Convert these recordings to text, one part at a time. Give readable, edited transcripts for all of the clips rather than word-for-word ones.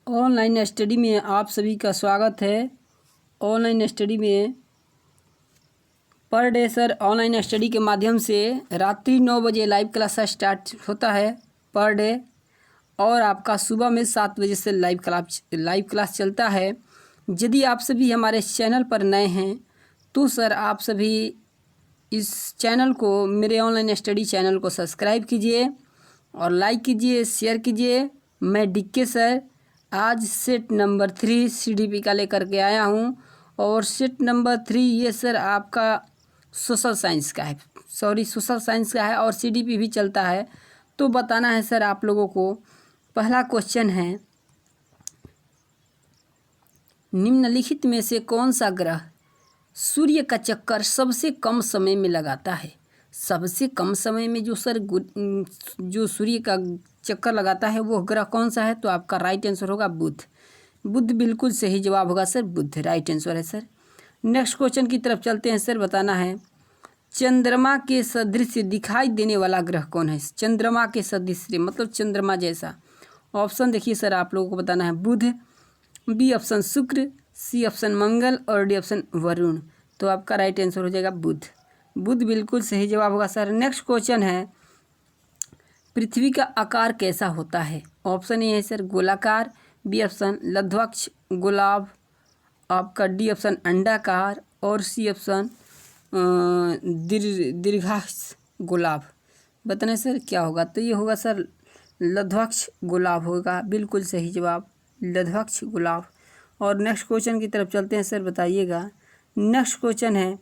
Online study में आप सभी का स्वागत है। ऑनलाइन स्टडी में per day sir online study के माध्यम से रात्रि 9 बजे लाइव क्लास स्टार्ट होता है पर डे, और आपका सुबह में 7 बजे से लाइव क्लास चलता है। यदि आप सभी हमारे चैनल पर नए हैं तो सर आप सभी इस चैनल को, मेरे ऑनलाइन स्टडी चैनल को सब्सक्राइब कीजिए और लाइक कीजिए, शेयर कीजिए। मैं डीके सर आज सेट नंबर 3 CDP का लेकर के आया हूँ, और सेट नंबर 3 ये सर आपका सोशल साइंस का है, सोशल साइंस का है और CDP भी चलता है। तो बताना है सर आप लोगों को। पहला क्वेश्चन है, निम्नलिखित में से कौन सा ग्रह सूर्य का चक्कर सबसे कम समय में लगाता है? सबसे कम समय में जो सूर्य का चक्कर लगाता है वो ग्रह कौन सा है? तो आपका राइट आंसर होगा बुध। बुध बिल्कुल सही जवाब होगा सर, बुध राइट आंसर है सर। नेक्स्ट क्वेश्चन की तरफ चलते हैं सर। बताना है, चंद्रमा के सदृश दिखाई देने वाला ग्रह कौन है? चंद्रमा के सदृश मतलब चंद्रमा जैसा। ऑप्शन देखिए सर, आप लोगों को बताना है बुध, बी ऑप्शन शुक्र, सी ऑप्शन मंगल और डी ऑप्शन वरुण। तो आपका राइट आंसर हो जाएगा बुध। बुध बिल्कुल सही जवाब होगा सर। नेक्स्ट क्वेश्चन है, पृथ्वी का आकार कैसा होता है? ऑप्शन ए है सर गोलाकार, बी ऑप्शन लघ्वाक्ष गोलाभ, आपका डी ऑप्शन अंडाकार और सी ऑप्शन दीर्घाक्ष गोलाभ। बताना है सर क्या होगा? तो ये होगा सर लघ्वाक्ष गोलाभ होगा, बिल्कुल सही जवाब लघ्वाक्ष गोलाभ। और नेक्स्ट क्वेश्चन की तरफ चलते हैं सर, बताइएगा। नेक्स्ट क्वेश्चन है,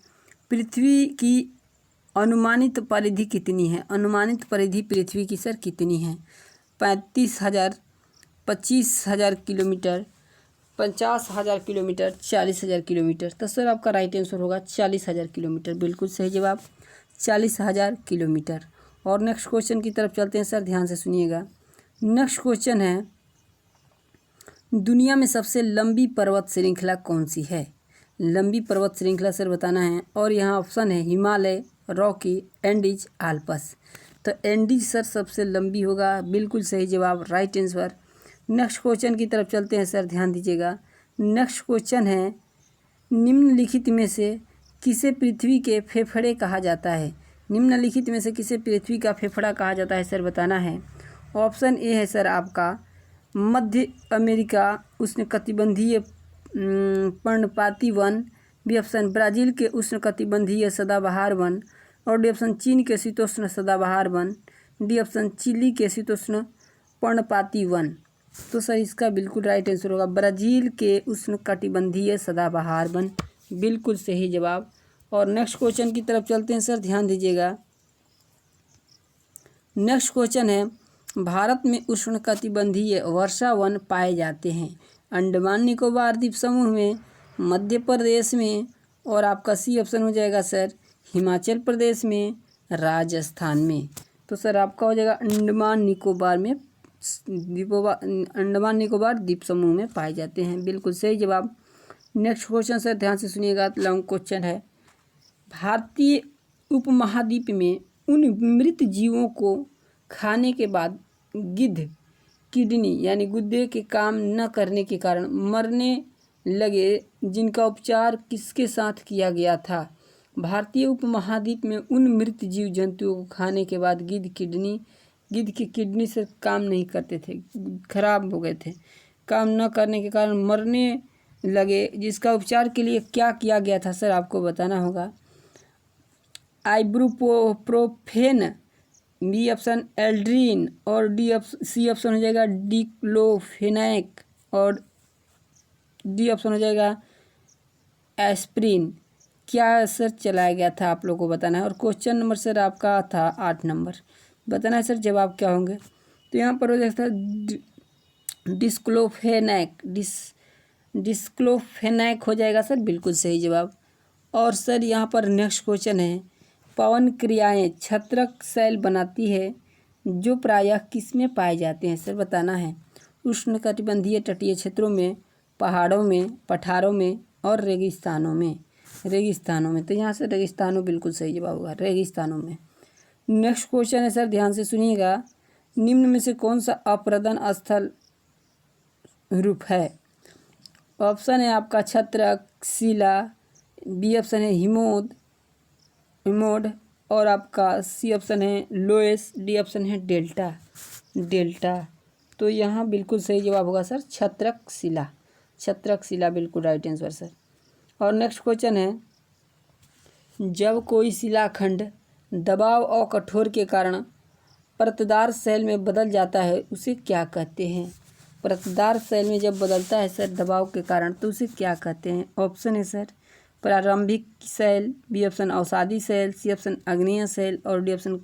पृथ्वी की अनुमानित परिधि कितनी है? अनुमानित परिधि पृथ्वी की सर कितनी है? 35,000, 25,000 किलोमीटर, 50,000 किलोमीटर, 40,000 किलोमीटर। तो सर आपका राइट आंसर होगा 40,000 किलोमीटर, बिल्कुल सही जवाब 40,000 किलोमीटर। और नेक्स्ट क्वेश्चन की तरफ चलते हैं सर, ध्यान से सुनिएगा। नेक्स्ट क्वेश्चन है, दुनिया में सबसे लंबी पर्वत श्रृंखला कौन सी है? लंबी पर्वत श्रृंखला सर बताना है, और यहाँ ऑप्शन है हिमालय, रॉकी, एंडीज, आल्प्स। तो एंडीज सर सबसे लंबी होगा, बिल्कुल सही जवाब राइट आंसर। नेक्स्ट क्वेश्चन की तरफ चलते हैं सर, ध्यान दीजिएगा। नेक्स्ट क्वेश्चन है, निम्नलिखित में से किसे पृथ्वी के फेफड़े कहा जाता है? निम्नलिखित में से किसे पृथ्वी का फेफड़ा कहा जाता है सर बताना है। ऑप्शन ए है सर आपका मध्य अमेरिका उष्णकटिबंधीय पर्णपाती वन, बी ऑप्शन ब्राज़ील के उष्णकटिबंधीय सदाबहार वन, और डी ऑप्शन चीन के शीतोष्ण सदाबहार वन, डी ऑप्शन चिली के शीतोष्ण पर्णपाती वन। तो सर इसका बिल्कुल राइट आंसर होगा ब्राज़ील के उष्णकटिबंधीय सदाबहार वन, बिल्कुल सही जवाब। और नेक्स्ट क्वेश्चन की तरफ चलते हैं सर, ध्यान दीजिएगा। नेक्स्ट क्वेश्चन है, भारत में उष्णकटिबंधीय वर्षा वन पाए जाते हैं अंडमान निकोबार द्वीप समूह में, मध्य प्रदेश में, और आपका सी ऑप्शन हो जाएगा सर हिमाचल प्रदेश में, राजस्थान में। तो सर आपका हो जाएगा अंडमान निकोबार द्वीप समूह में पाए जाते हैं, बिल्कुल सही जवाब। नेक्स्ट क्वेश्चन सर ध्यान से सुनिएगा, लॉन्ग क्वेश्चन है। भारतीय उपमहाद्वीप में उन मृत जीवों को खाने के बाद गिद्ध किडनी यानी गुर्दे के काम न करने के कारण मरने लगे, जिनका उपचार किसके साथ किया गया था? भारतीय उपमहाद्वीप में उन मृत जीव जंतुओं को खाने के बाद गिद्ध की किडनी से काम नहीं करते थे, खराब हो गए थे, काम न करने के कारण मरने लगे, जिसका उपचार के लिए क्या किया गया था सर आपको बताना होगा। आइबुप्रोफेन, बी ऑप्शन एल्ड्रीन, और सी ऑप्शन हो जाएगा डिक्लोफेनाक, और डी ऑप्शन हो जाएगा एस्प्रिन। क्या सर चलाया गया था आप लोगों को बताना है। और क्वेश्चन नंबर सर आपका था 8 नंबर, बताना है सर जवाब क्या होंगे। तो यहाँ पर हो जाता है डिस्क्लोफेनाक हो जाएगा सर, बिल्कुल सही जवाब। और सर यहाँ पर नेक्स्ट क्वेश्चन है, पवन क्रियाएँ छत्रक सेल बनाती है जो प्रायः किस में पाए जाते हैं सर बताना है। उष्णकटिबंधीय तटीय क्षेत्रों में, पहाड़ों में, पठारों में और रेगिस्तानों में। तो यहाँ से रेगिस्तानों बिल्कुल सही जवाब होगा, रेगिस्तानों में। नेक्स्ट क्वेश्चन है सर, ध्यान से सुनिएगा। निम्न में से कौन सा अप्रदन स्थल रूप है। ऑप्शन है आपका छत्रक, शिला, बी ऑप्शन है हिमोड और आपका सी ऑप्शन है लोएस, डी ऑप्शन है डेल्टा। तो यहाँ बिल्कुल सही जवाब होगा सर छत्रक शिला बिल्कुल राइट आंसर सर। और नेक्स्ट क्वेश्चन है, जब कोई शिलाखंड दबाव और कठोर के कारण परतदार शैल में बदल जाता है उसे क्या कहते हैं? परतदार शैल में जब बदलता है सर दबाव के कारण तो उसे क्या कहते हैं? ऑप्शन है सर प्रारंभिक शैल, बी ऑप्शन अवसादी शैल, सी ऑप्शन आग्नेय शैल और डी ऑप्शन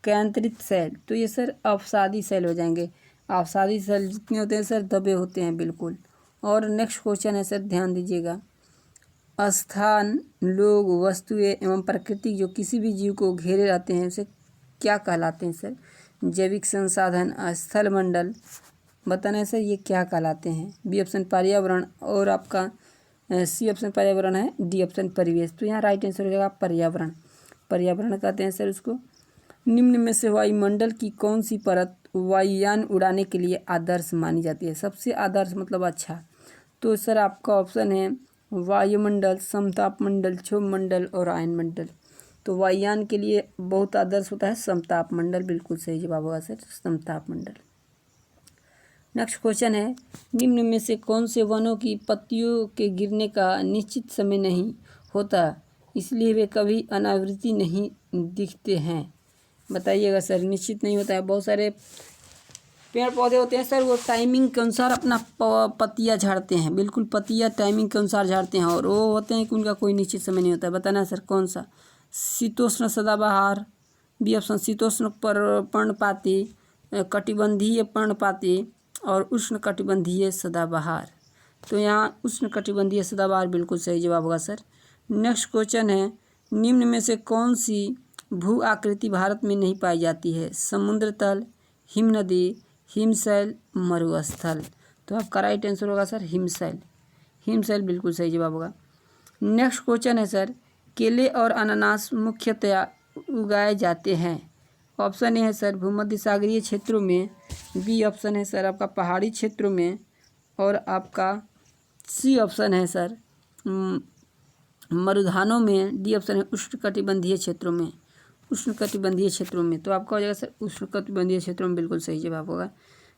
केंद्रित शैल। तो ये सर अवसादी शैल हो जाएंगे। अवसादी शैल जितने होते हैं सर दबे होते हैं बिल्कुल। और नेक्स्ट क्वेश्चन है सर ध्यान दीजिएगा, स्थान, लोग, वस्तुएं एवं प्रकृति जो किसी भी जीव को घेरे रहते हैं उसे क्या कहलाते हैं सर? जैविक संसाधन, स्थल मंडल, बताना है सर ये क्या कहलाते हैं? बी ऑप्शन पर्यावरण और आपका सी ऑप्शन पर्यावरण है, डी ऑप्शन परिवेश। तो यहाँ राइट आंसर हो जाएगा पर्यावरण कहते हैं सर उसको। निम्न में से वायुमंडल की कौन सी परत वायुयान उड़ाने के लिए आदर्श मानी जाती है? सबसे आदर्श मतलब अच्छा। तो सर आपका ऑप्शन है वायुमंडल, समताप मंडल, क्षोभ मंडल और आयन मंडल। तो वायुयान के लिए बहुत आदर्श होता है समताप मंडल, बिल्कुल सही जवाब होगा सर समताप मंडल। नेक्स्ट क्वेश्चन है, निम्न में से कौन से वनों की पत्तियों के गिरने का निश्चित समय नहीं होता इसलिए वे कभी अनावृति नहीं दिखते हैं? बताइएगा सर। निश्चित नहीं होता है, बहुत सारे पेड़ पौधे होते हैं सर वो टाइमिंग के अनुसार अपना पत्तियाँ झाड़ते हैं, बिल्कुल पत्तियाँ टाइमिंग के अनुसार झाड़ते हैं और वो होते हैं कि उनका कोई निश्चित समय नहीं होता है। बताना सर कौन सा? शीतोष्ण सदाबहार, बी ऑप्शन शीतोष्ण पर्णपाती, कटिबंधीय पर्णपाती और उष्ण कटिबंधीय सदाबहार। तो यहाँ उष्ण कटिबंधीय सदाबहार बिल्कुल सही जवाब होगा सर। नेक्स्ट क्वेश्चन है, निम्न में से कौन सी भू आकृति भारत में नहीं पाई जाती है? समुद्र तल, हिमनदी, हिमशैल, मरुस्थल। तो आपका राइट आंसर होगा सर हिमशैल बिल्कुल सही जवाब होगा। नेक्स्ट क्वेश्चन है सर, केले और अनानास मुख्यतया उगाए जाते हैं? ऑप्शन ए है सर भूमध्य सागरीय क्षेत्रों में, बी ऑप्शन है सर आपका पहाड़ी क्षेत्रों में और आपका सी ऑप्शन है सर मरुधानों में, डी ऑप्शन है उष्णकटिबंधीय क्षेत्रों में। तो आपका हो जाएगा सर उष्णकटिबंधीय क्षेत्रों में बिल्कुल सही जवाब होगा।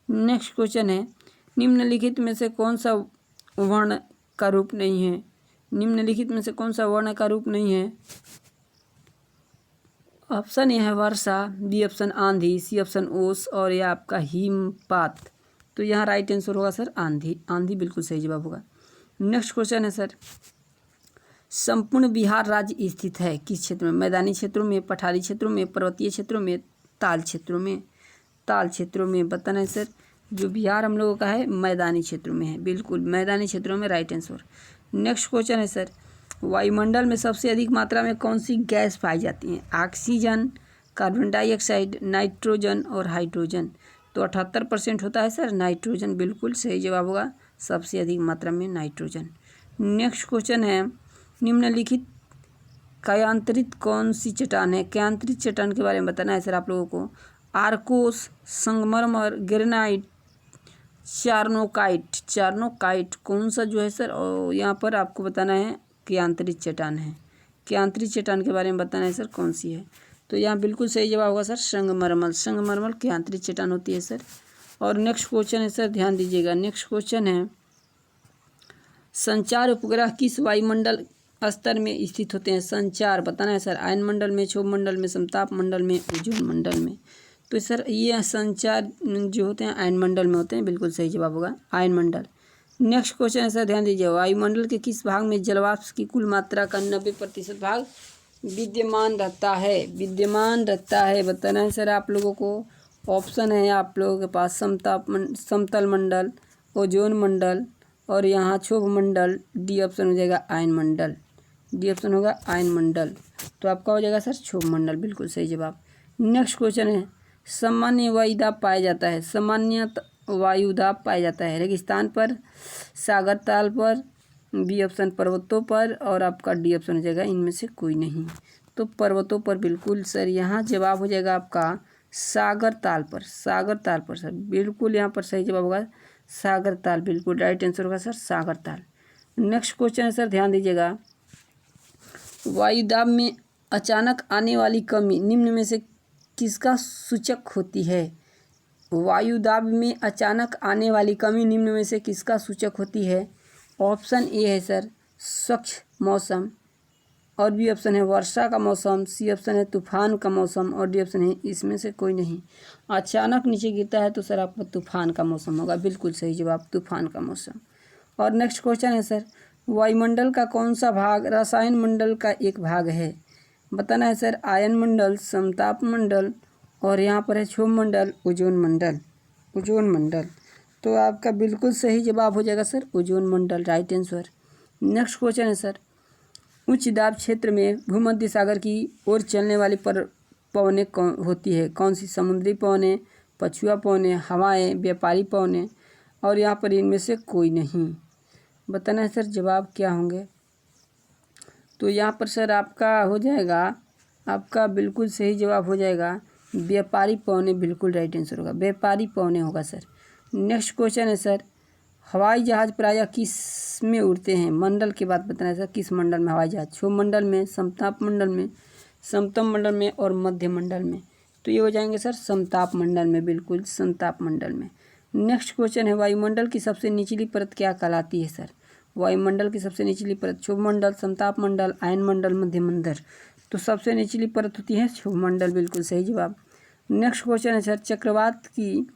नेक्स्ट क्वेश्चन है, निम्नलिखित में से कौन सा वर्ण का रूप नहीं है? ऑप्शन ए है वर्षा, बी ऑप्शन आंधी, सी ऑप्शन ओस और यह आपका हिमपात। तो यहाँ राइट आंसर होगा सर आंधी बिल्कुल सही जवाब होगा। नेक्स्ट क्वेश्चन है सर, संपूर्ण बिहार राज्य स्थित है किस क्षेत्र में? मैदानी क्षेत्रों में, पठारी क्षेत्रों में, पर्वतीय क्षेत्रों में, ताल क्षेत्रों में। बताना है सर जो बिहार हम लोगों का है मैदानी क्षेत्रों में है, बिल्कुल मैदानी क्षेत्रों में राइट आंसर। नेक्स्ट क्वेश्चन है सर, वायुमंडल में सबसे अधिक मात्रा में कौन सी गैस पाई जाती है? ऑक्सीजन, कार्बन डाइऑक्साइड, नाइट्रोजन और हाइड्रोजन। तो 78% होता है सर नाइट्रोजन, बिल्कुल सही जवाब होगा सबसे अधिक मात्रा में नाइट्रोजन। नेक्स्ट क्वेश्चन है, निम्नलिखित कायांतरित कौन सी चट्टान है? कायांतरित चट्टान के बारे में बताना है सर आप लोगों को। आर्कोस, संगमरमर, ग्रेनाइट, चार्नोकाइट कौन सा जो है सर? और यहाँ पर आपको बताना है कायांतरित चट्टान है। कायांतरित चट्टान के बारे में बताना है सर कौन सी है? तो यहाँ बिल्कुल सही जवाब होगा सर संगमरमर कायांतरित चट्टान होती है सर। और नेक्स्ट क्वेश्चन है सर ध्यान दीजिएगा। नेक्स्ट क्वेश्चन है, संचार उपग्रह किस वायुमंडल स्तर में स्थित होते हैं? संचार बताना है सर आयन मंडल में, क्षोभ मंडल में, समताप मंडल में, ओजोन मंडल में। तो सर ये संचार जो होते हैं आयन मंडल में होते हैं, बिल्कुल सही जवाब होगा आयन मंडल। नेक्स्ट क्वेश्चन है सर ध्यान दीजिए, वायुमंडल के किस भाग में जलवाष्प की कुल मात्रा का 90% भाग विद्यमान रहता है? बताना है सर आप लोगों को। ऑप्शन है आप लोगों के पास समतल मंडल, ओजोन मंडल और यहाँ क्षोभ मंडल, डी ऑप्शन हो जाएगा आयन मंडल। तो आपका हो जाएगा सर क्षोभ मंडल, बिल्कुल सही जवाब। नेक्स्ट क्वेश्चन है, सामान्य वायुदाब पाया जाता है रेगिस्तान पर, सागर ताल पर, बी ऑप्शन पर्वतों पर और आपका डी ऑप्शन हो जाएगा इनमें से कोई नहीं। तो पर्वतों पर बिल्कुल सर, यहाँ जवाब हो जाएगा आपका सागर ताल पर सर, बिल्कुल यहाँ पर सही जवाब होगा सागर ताल, बिल्कुल राइट आंसर होगा सर सागर ताल। नेक्स्ट क्वेश्चन है सर, ध्यान दीजिएगा। वायुदाब में अचानक आने वाली कमी निम्न में से किसका सूचक होती है? वायुदाब में अचानक आने वाली कमी निम्न में से किसका सूचक होती है? ऑप्शन ए है सर स्वच्छ मौसम, और बी ऑप्शन है वर्षा का मौसम, सी ऑप्शन है तूफान का मौसम, और डी ऑप्शन है इसमें से कोई नहीं। अचानक नीचे गिरता है तो सर आपका तूफान का मौसम होगा, बिल्कुल सही जवाब तूफान का मौसम। और नेक्स्ट क्वेश्चन है सर, वायुमंडल का कौन सा भाग रसायन मंडल का एक भाग है? बताना है सर आयन मंडल, समताप मंडल, और यहाँ पर है क्षोभ मंडल, ओजोन मंडल। ओजोन मंडल, तो आपका बिल्कुल सही जवाब हो जाएगा सर ओजोन मंडल, राइट आंसर। नेक्स्ट क्वेश्चन है सर, उच्च दाब क्षेत्र में भूमध्य सागर की ओर चलने वाली पवनें कौन होती है? कौन सी? समुद्री पवनें, पछुआ पवनें, हवाएं, व्यापारी पवनें, और यहाँ पर इनमें से कोई नहीं। बताना है सर जवाब क्या होंगे। तो यहाँ पर सर आपका हो जाएगा, आपका बिल्कुल सही जवाब हो जाएगा व्यापारी पवनें, बिल्कुल राइट आंसर होगा व्यापारी पवनें होगा सर। नेक्स्ट क्वेश्चन है सर, हवाई जहाज़ प्रायः किस में उड़ते हैं? मंडल की बात बताना है सर, किस मंडल में हवाई जहाज़? क्षोभ मंडल में, समताप मंडल में, समतम मंडल में, और मध्य मंडल में। तो ये हो जाएंगे सर समताप मंडल में, बिल्कुल समताप मंडल में। नेक्स्ट क्वेश्चन है, वायुमंडल की सबसे निचली परत क्या कहलाती है सर? वायुमंडल की सबसे निचली परत क्षोभ मंडल, समताप मंडल, आयन मंडल, मध्य मंडल। तो सबसे निचली परत होती है क्षोभ मंडल, बिल्कुल सही जवाब। नेक्स्ट क्वेश्चन है सर, चक्रवात की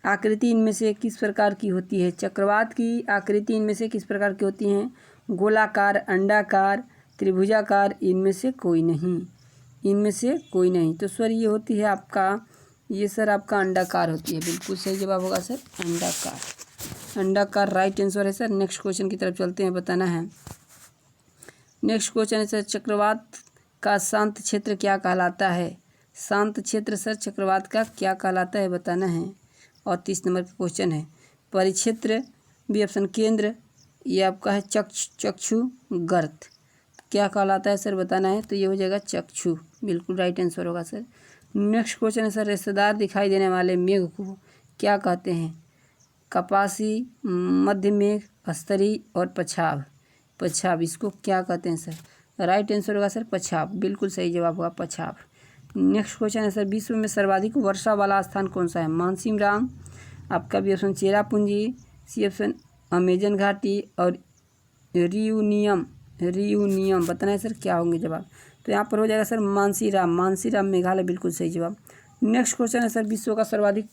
आकृति इनमें से किस प्रकार की होती है? चक्रवात की आकृति इनमें से किस प्रकार की होती हैं? गोलाकार, अंडाकार, त्रिभुजाकार, इनमें से कोई नहीं। इनमें से कोई नहीं। तो सर ये होती है आपका, ये सर आपका अंडाकार होती है, बिल्कुल सही जवाब होगा सर अंडाकार। अंडाकार राइट आंसर है सर। नेक्स्ट क्वेश्चन की तरफ चलते हैं, बताना है। नेक्स्ट क्वेश्चन है सर, चक्रवात का शांत क्षेत्र क्या कहलाता है? शांत क्षेत्र सर चक्रवात का क्या कहलाता है, बताना है। और 30 नंबर का क्वेश्चन है, परिक्षेत्र, बी ऑप्शन केंद्र, ये आपका है चक्षु गर्त, क्या कहलाता है सर, बताना है। तो ये हो जाएगा चक्षु, बिल्कुल राइट आंसर होगा सर। नेक्स्ट क्वेश्चन है सर, रेशेदार दिखाई देने वाले मेघ को क्या कहते हैं? कपासी, मध्य मेघ, स्तरी, और पछाव। पछाव, इसको क्या कहते हैं सर? राइट आंसर होगा सर पछाव, बिल्कुल सही जवाब होगा पछाव। नेक्स्ट क्वेश्चन है सर, विश्व में सर्वाधिक वर्षा वाला स्थान कौन सा है? मानसीराम, आपका B option Cherrapunji, C option Amazon घाटी, और रियूनियम बताना है सर क्या होंगे जवाब। तो यहाँ पर हो जाएगा सर मानसीराम मेघालय, बिल्कुल सही जवाब। नेक्स्ट क्वेश्चन है सर, विश्व का सर्वाधिक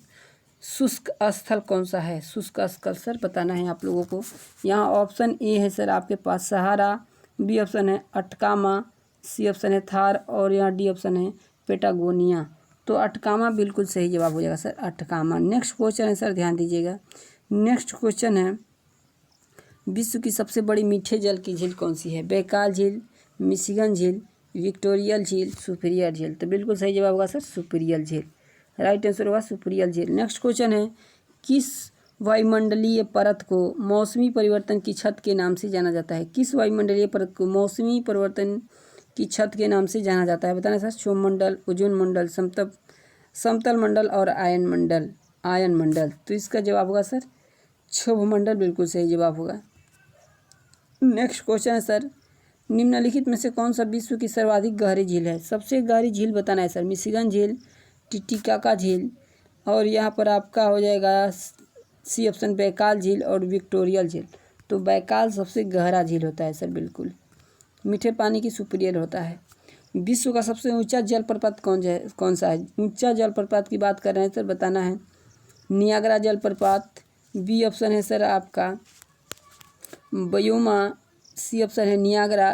शुष्क स्थल कौन सा है? शुष्क स्थल सर बताना है आप लोगों को। यहाँ ऑप्शन ए है सर आपके पास सहारा, बी ऑप्शन है अटकामा, सी ऑप्शन है थार, और यहाँ डी ऑप्शन है पेटागोनिया। तो अटकामा बिल्कुल सही जवाब हो जाएगा सर अटकामा। नेक्स्ट क्वेश्चन है सर, ध्यान दीजिएगा। नेक्स्ट क्वेश्चन है, विश्व की सबसे बड़ी मीठे जल की झील कौन सी है? बैकाल झील, मिशिगन झील, विक्टोरियल झील, सुपीरियर झील। तो बिल्कुल सही जवाब होगा सर सुपीरियर झील, राइट आंसर होगा सुपीरियर झील। नेक्स्ट क्वेश्चन है, किस वायुमंडलीय परत को मौसमी परिवर्तन की छत के नाम से जाना जाता है? किस वायुमंडलीय परत को मौसमी परिवर्तन की छत के नाम से जाना जाता है, बताना सर। क्षोभ मंडल, ओजोन मंडल, समतल मंडल, और आयन मंडल। तो इसका जवाब होगा सर क्षोभ मंडल, बिल्कुल सही जवाब होगा। नेक्स्ट क्वेश्चन है सर, निम्नलिखित में से कौन सा विश्व की सर्वाधिक गहरी झील है? सबसे गहरी झील बताना है सर। मिशिगन झील, टिटिकाका झील, और यहाँ पर आपका हो जाएगा सी ऑप्शन बैकाल झील, और विक्टोरियल झील। तो बैकाल सबसे गहरा झील होता है सर, बिल्कुल मीठे पानी की सुपीरियर होता है। विश्व का सबसे ऊंचा जलप्रपात कौन सा है? ऊंचा जलप्रपात की बात कर रहे हैं सर, बताना है नियाग्रा जलप्रपात, बी ऑप्शन है सर आपका बयोमा, सी ऑप्शन है नियाग्रा,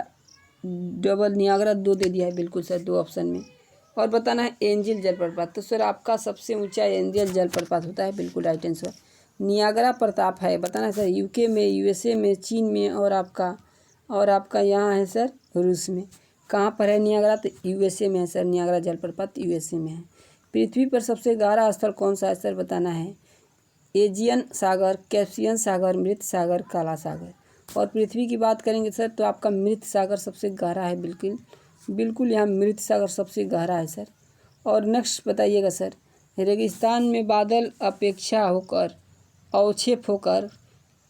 डबल नियाग्रा, दो दे दिया है बिल्कुल सर दो ऑप्शन में, और बताना है एंजल जलप्रपात। तो सर आपका सबसे ऊंचा एंजल जलप्रपात होता है, बिल्कुल राइट आंसर। नियाग्रा प्रताप है, बताना है सर यूके में, यूएसए में, चीन में, और आपका यहाँ है सर रूस में। कहाँ पर है नियाग्रा? तो यूएसए में है सर, नियाग्रा जलप्रपात यूएसए में है। पृथ्वी पर सबसे गहरा स्थल कौन सा है सर, बताना है। एजियन सागर, कैस्पियन सागर, मृत सागर, काला सागर। और पृथ्वी की बात करेंगे सर तो आपका मृत सागर सबसे गहरा है, बिल्कुल यहाँ मृत सागर सबसे गहरा है सर। और नेक्स्ट बताइएगा सर, रेगिस्तान में बादल अपेक्षा होकर अवक्षेप होकर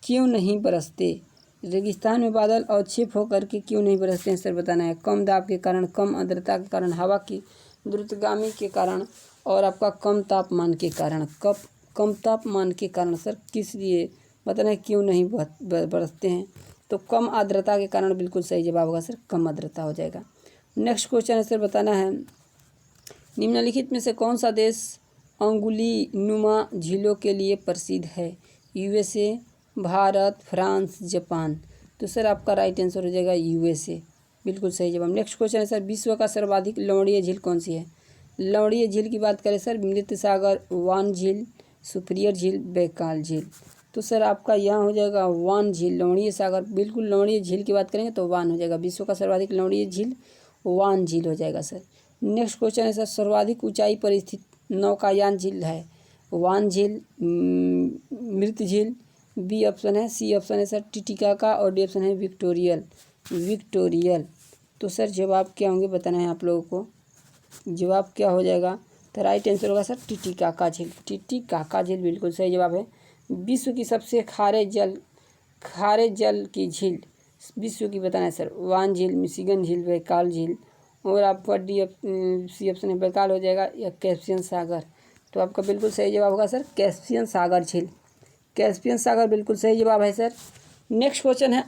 क्यों नहीं बरसते? रेगिस्तान में बादल अवक्षेप होकर के क्यों नहीं बरसते हैं सर बताना है। कम दाब के कारण, कम आर्द्रता के कारण, हवा की द्रुतगामी के कारण और आपका कम तापमान के कारण। कम तापमान के कारण सर किस लिए बताना है क्यों नहीं बरसते हैं? तो कम आर्द्रता के कारण बिल्कुल सही जवाब होगा सर, कम आर्द्रता हो जाएगा। नेक्स्ट क्वेश्चन है सर बताना है, निम्नलिखित में से कौन सा देश अंगुली नुमा झीलों के लिए प्रसिद्ध है? USA, Bharat, France, Japan. तो सर आपका राइट आंसर हो जाएगा यूएसए, बिल्कुल सही जवाब। नेक्स्ट क्वेश्चन है सर, विश्व का सर्वाधिक लवणीय झील कौन सी है? लवणीय झील की बात करें सर, मृत सागर, वान झील, सुपीरियर झील, बैकाल झील। तो सर आपका यहाँ हो जाएगा वान झील। लवणीय सागर बिल्कुल लवणीय झील की बात करेंगे तो वान हो जाएगा। विश्व का सर्वाधिक लवणीय झील वान झील हो जाएगा सर। नेक्स्ट क्वेश्चन है सर, सर्वाधिक ऊंचाई पर स्थित नौकायान झील है? वान झील, मृत झील, बी ऑप्शन है, सी ऑप्शन है सर टिटिकाका और डी ऑप्शन है विक्टोरियल। तो सर जवाब क्या होंगे बताना है आप लोगों को। जवाब क्या हो जाएगा? तो राइट आंसर होगा सर टिटिकाका झील। टिटिकाका झील बिल्कुल सही जवाब है। विश्व की सबसे खारे जल की झील विश्व की बताना है सर, वान झील, मिशिगन झील, बैकाल झील और आपका सी ऑप्शन है बैकाल हो जाएगा, या कैस्पियन सागर। तो आपका बिल्कुल सही जवाब होगा सर कैस्पियन सागर झील। कैस्पियन सागर बिल्कुल सही जवाब है सर। नेक्स्ट क्वेश्चन है,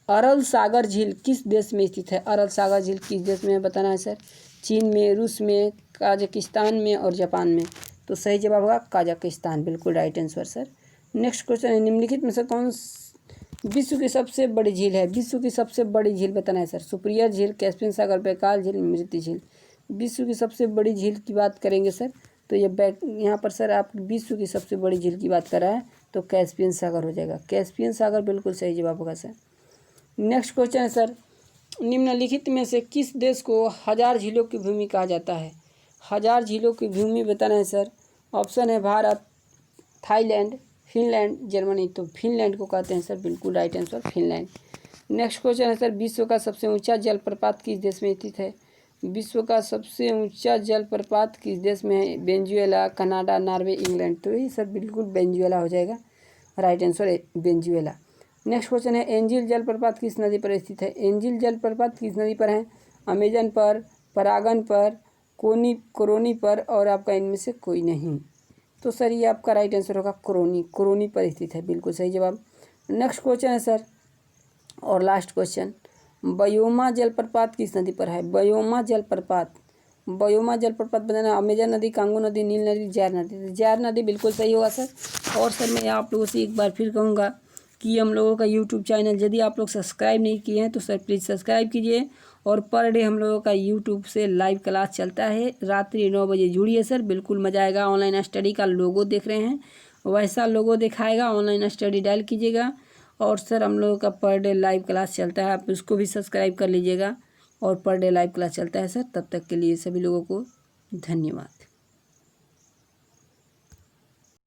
अरल सागर झील किस देश में स्थित है? अरल सागर झील किस देश में बताना है सर? चीन में, रूस में, कजाकिस्तान में और जापान में। तो सही जवाब होगा कजाकिस्तान, बिल्कुल right answer sir. Next question है, निम्नलिखित में से कौन विश्व की सबसे बड़ी झील है? विश्व की सबसे बड़ी झील बताना है सर, सुपीरियर झील, कैस्पियन सागर, बैकाल झील, मृत झील। विश्व की सबसे बड़ी झील की बात करेंगे सर तो यहाँ पर सर आप विश्व की सबसे बड़ी झील की बात कर रहा है तो कैस्पियन सागर हो जाएगा। कैस्पियन सागर बिल्कुल सही जवाब होगा सर। नेक्स्ट क्वेश्चन है सर, निम्नलिखित में से किस देश को 1000 झीलों की भूमि कहा जाता है? 1000 झीलों की भूमि बताना है सर। ऑप्शन है भारत, थाईलैंड, फिनलैंड, जर्मनी। तो फिनलैंड को कहते हैं सर, बिल्कुल right answer Finland. Next question है सर, विश्व का सबसे ऊंचा जलप्रपात किस देश में स्थित है? विश्व का सबसे ऊंचा जलप्रपात किस देश में है? Venezuela, Canada, Norway, England. तो ये सर बिल्कुल वेनेजुएला हो जाएगा, राइट आंसर है वेनेजुएला। नेक्स्ट क्वेश्चन है, एंजिल जलप्रपात किस नदी पर स्थित है? एंजिल जलप्रपात किस नदी पर है? अमेजन पर, परागन पर, कोरोनी पर और आपका इनमें से कोई नहीं। तो सर ये आपका राइट आंसर होगा कोरोनी पर स्थित है, बिल्कुल सही जवाब। नेक्स्ट क्वेश्चन है सर और लास्ट क्वेश्चन, बयोमा जलप्रपात किस नदी पर है? बयोमा जलप्रपात बनाना अमेजन नदी, कांगो नदी, नील नदी, जार नदी। तो जार नदी बिल्कुल सही होगा सर। और सर मैं आप लोगों से एक बार फिर कहूँगा कि हम लोगों का यूट्यूब चैनल यदि आप लोग सब्सक्राइब नहीं किए हैं तो सर प्लीज़ सब्सक्राइब कीजिए। और पर डे हम लोगों का यूट्यूब से लाइव क्लास चलता है, रात्रि 9 बजे जुड़िए सर, बिल्कुल मज़ा आएगा। ऑनलाइन स्टडी का लोगो देख रहे हैं, वैसा लोगो दिखाएगा, ऑनलाइन स्टडी डायल कीजिएगा। और सर हम लोगों का पर डे लाइव क्लास चलता है, आप उसको भी सब्सक्राइब कर लीजिएगा। और पर डे लाइव क्लास चलता है सर। तब तक के लिए सभी लोगों को धन्यवाद।